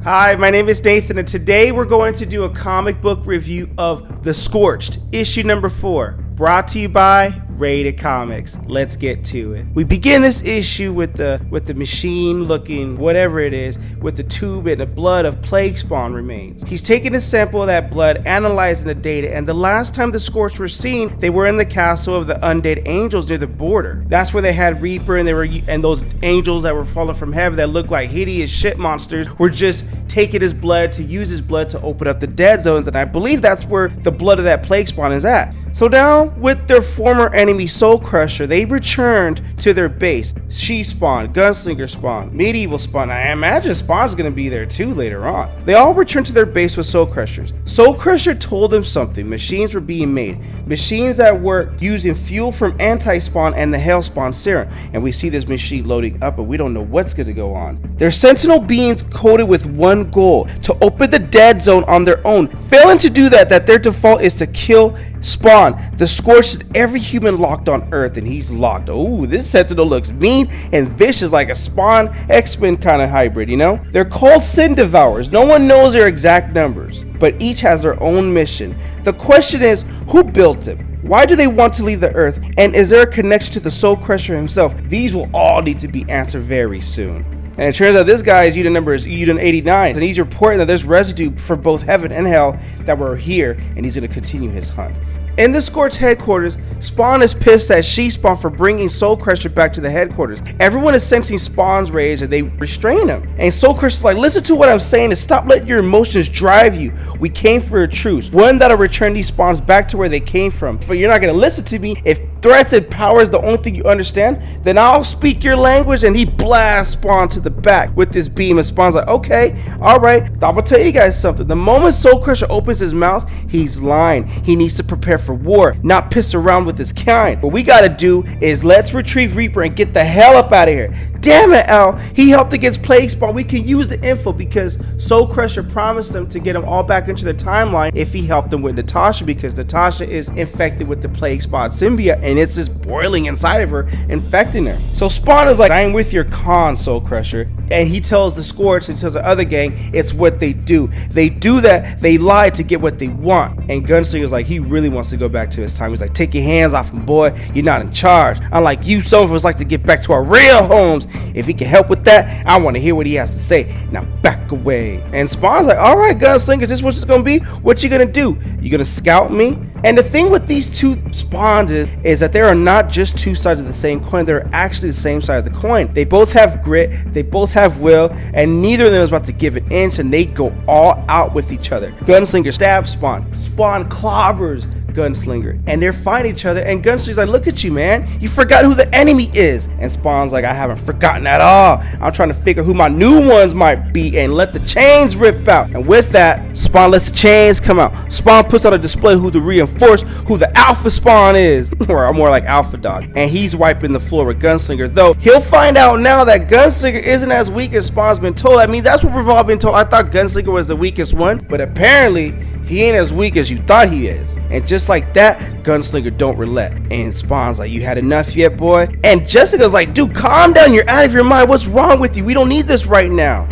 Hi, my name is Nathan, and today we're going to do a comic book review of The Scorched, issue number 4, brought to you by RatedComics. Let's get to it. We begin this issue with the machine looking whatever it is, with the tube and the blood of plague spawn remains. He's taking a sample of that blood, analyzing the data, and the last time the Scorched were seen, they were in the castle of the undead angels near the border. That's where they had Reaper and those angels that were falling from heaven that looked like hideous shit monsters were just taking his blood to use his blood to open up the dead zones, and I believe that's where the blood of that plague spawn is at. So now, with their former enemy Soul Crusher, they returned to their base. She spawn, Gunslinger spawn, Medieval spawn. I imagine Spawn's gonna be there too later on. They all returned to their base with Soul Crushers. Soul Crusher told them something. Machines were being made. Machines that were using fuel from Anti-Spawn and the Hellspawns serum. And we see this machine loading up, but we don't know what's gonna go on. They're sentinel beings coded with one goal: to open the dead zone on their own. Failing to do that, their default is to kill Spawn, the Scorched, every human locked on Earth, and he's locked. Oh, this Sentinel looks mean and vicious, like a Spawn X-Men kind of hybrid, you know? They're called Sin Devourers. No one knows their exact numbers, but each has their own mission. The question is, who built him? Why do they want to leave the Earth? And is there a connection to the Soul Crusher himself? These will all need to be answered very soon. And it turns out this guy's unit number is unit 89, and he's reporting that there's residue for both heaven and hell that were here, and he's going to continue his hunt. In the Scorched headquarters, Spawn is pissed at She-Spawn for bringing Soul Crusher back to the headquarters. Everyone is sensing Spawn's rage and they restrain him. And Soul Crusher's like, listen to what I'm saying and stop letting your emotions drive you. We came for a truce, one that'll return these spawns back to where they came from. But you're not going to listen to me. If threats and power is the only thing you understand, then I'll speak your language. And he blasts Spawn to the back with this beam, and Spawn's like, okay, all right, I'm gonna tell you guys something. The moment Soul Crusher opens his mouth, he's lying. He needs to prepare for war, not piss around with his kind. What we gotta do is let's retrieve Reaper and get the hell up out of here. Damn it, Al, he helped against Plague Spawn. We can use the info because Soul Crusher promised them to get them all back into the timeline if he helped them with Natasha, because Natasha is infected with the Plague Spawn symbiote and it's just boiling inside of her, infecting her. So Spawn is like, I'm with your con, Soul Crusher. And he tells the Scorched and tells the other gang it's what they do. They do that, they lie to get what they want. And Gunslinger's like, he really wants to go back to his time. He's like, take your hands off him, boy. You're not in charge. Unlike you, some of us like to get back to our real homes. If he can help with that, I want to hear what he has to say. Now back away. And Spawn's like, all right, Gunslinger, is this what it's going to be? What you going to do? You going to scout me? And the thing with these two Spawns is that there are not just two sides of the same coin. They're actually the same side of the coin. They both have grit. They both have will. And neither of them is about to give an inch. And they go all out with each other. Gunslinger stabs Spawn. Spawn clobbers Gunslinger. And they're fighting each other. And Gunslinger's like, look at you, man. You forgot who the enemy is. And Spawn's like, I haven't forgotten at all. I'm trying to figure who my new ones might be and let the chains rip out. And with that, Spawn lets the chains come out. Spawn puts on a display who to reinforce who the Alpha Spawn is. Or more like Alpha Dog. And he's wiping the floor with Gunslinger. Though he'll find out now that Gunslinger isn't as weak as Spawn's been told. I mean, that's what we've all been told. I thought Gunslinger was the weakest one. But apparently, he ain't as weak as you thought he is. And just like that, Gunslinger don't relent. And Spawn's like, you had enough yet, boy? And Jessica's like, dude, calm down. You're out of your mind. What's wrong with you? We don't need this right now.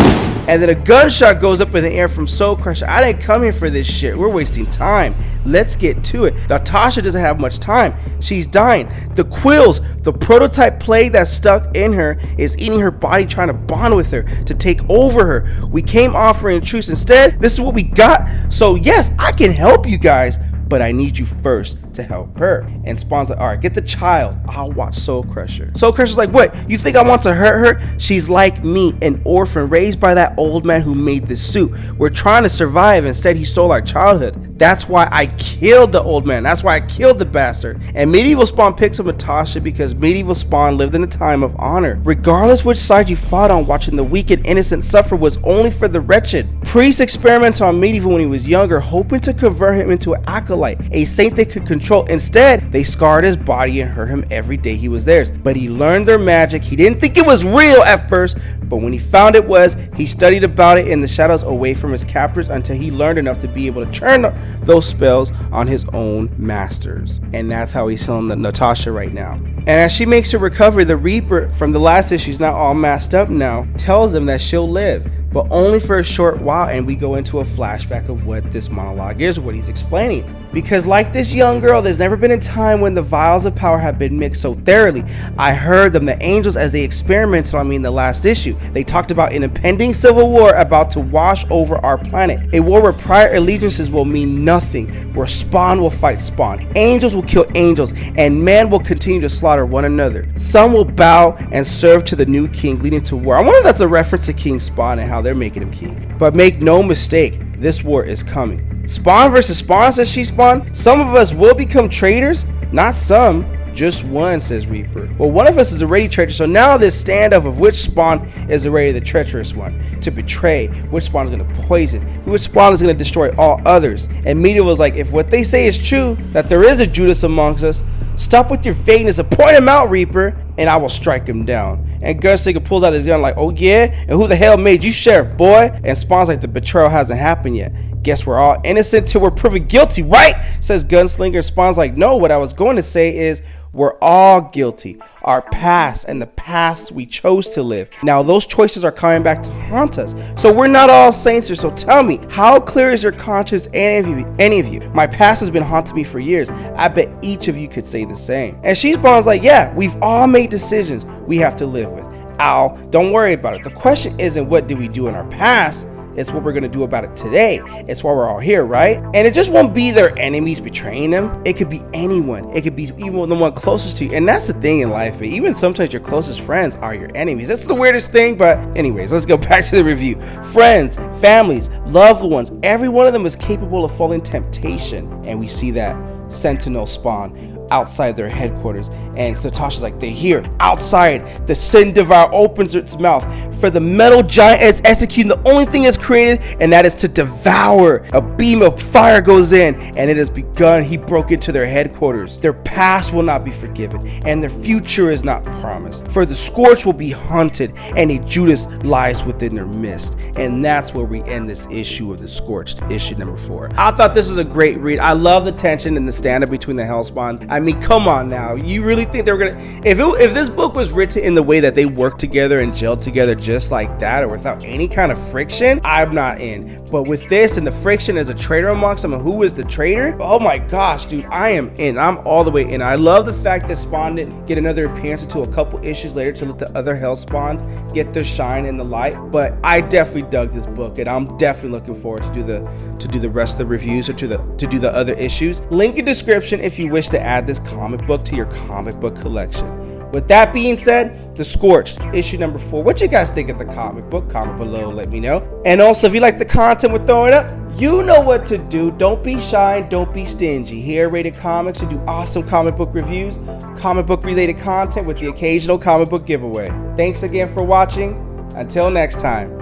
And then a gunshot goes up in the air from Soul Crusher. I didn't come here for this shit. We're wasting time. Let's get to it. Natasha doesn't have much time. She's dying. The quills, the prototype plague that's stuck in her, is eating her body, trying to bond with her, to take over her. We came offering a truce. Instead, this is what we got. So yes, I can help you guys, but I need you first to help her. And Spawn's like, all right, get the child. I'll watch Soul Crusher. Soul Crusher's like, what? You think I want to hurt her? She's like me, an orphan raised by that old man who made this suit. We're trying to survive. Instead, he stole our childhood. That's why I killed the old man. That's why I killed the bastard. And Medieval Spawn picks up Natasha because Medieval Spawn lived in a time of honor. Regardless which side you fought on, watching the weak and innocent suffer was only for the wretched. Priests experimented on Medieval when he was younger, hoping to convert him into an acolyte, a saint they could control. Instead, they scarred his body and hurt him every day he was theirs. But he learned their magic. He didn't think it was real at first, but when he found it was, he studied about it in the shadows away from his captors until he learned enough to be able to turn those spells on his own masters. And that's how he's healing Natasha right now. And as she makes her recovery, the Reaper from the last issue, she's not all masked up now, tells him that she'll live. but only for a short while, and we go into a flashback of what this monologue is, what he's explaining. Because like this young girl, there's never been a time when the vials of power have been mixed so thoroughly. I heard them, the angels, as they experimented on me in the last issue. They talked about an impending civil war about to wash over our planet. A war where prior allegiances will mean nothing, where Spawn will fight Spawn, angels will kill angels, and men will continue to slaughter one another. Some will bow and serve to the new king, leading to war. I wonder if that's a reference to King Spawn and how they're making him king. But make no mistake, this war is coming. Spawn versus Spawn, says She Spawn. Some of us will become traitors, not some, just one, says Reaper. Well, one of us is already traitor, so now this standoff of which Spawn is already the treacherous one to betray, which Spawn is going to poison, which Spawn is going to destroy all others. And Media was like, if what they say is true, that there is a Judas amongst us, stop with your vagueness and point him out, Reaper, and I will strike him down. And Gunslinger pulls out his gun like, oh yeah? And who the hell made you sheriff, boy? And Spawn's like, the betrayal hasn't happened yet. Guess we're all innocent till we're proven guilty, right? Says Gunslinger. Spawn's like, no, what I was going to say is we're all guilty. Our past and the paths we chose to live. Now those choices are coming back to haunt us. So we're not all saints here. So tell me, how clear is your conscience, any of you? My past has been haunting me for years. I bet each of you could say the same. And She Spawn's like, yeah, we've all made decisions we have to live with. Ow, don't worry about it. The question isn't what did we do in our past, it's what we're gonna do about it today. It's why we're all here, right? And it just won't be their enemies betraying them. It could be anyone. It could be even the one closest to you. And that's the thing in life, but even sometimes your closest friends are your enemies. That's the weirdest thing, but anyways, let's go back to the review. Friends, families, loved ones, every one of them is capable of falling temptation. And we see that Sentinel Spawn outside their headquarters, and Natasha's like, they hear outside. The Sin Devour opens its mouth, for the metal giant is executing the only thing it's created, and that is to devour. A beam of fire goes in, and it has begun. He broke into their headquarters. Their past will not be forgiven, and their future is not promised, for the Scorched will be hunted, and a Judas lies within their midst. And that's where we end this issue of the Scorched, issue number 4. I thought this was a great read. I love the tension and the stand-up between the Hellspawns. I mean, come on now. You really think they were gonna, if this book was written in the way that they worked together and gelled together just like that, or without any kind of friction, I'm not in. But with this and the friction as a traitor amongst them, and who is the traitor? Oh my gosh, dude, I am in. I'm all the way in. I love the fact that Spawn didn't get another appearance until a couple issues later to let the other Hellspawns get their shine in the light. But I definitely dug this book, and I'm definitely looking forward to do the rest of the reviews, or to do the other issues. Link in description if you wish to add this comic book to your comic book collection. With that being said, The Scorched, issue number 4. What you guys think of the comic book? Comment below, let me know. And also, if you like the content we're throwing up, you know what to do. Don't be shy, don't be stingy. Here at Rated Comics, we do awesome comic book reviews, comic book related content with the occasional comic book giveaway. Thanks again for watching. Until next time.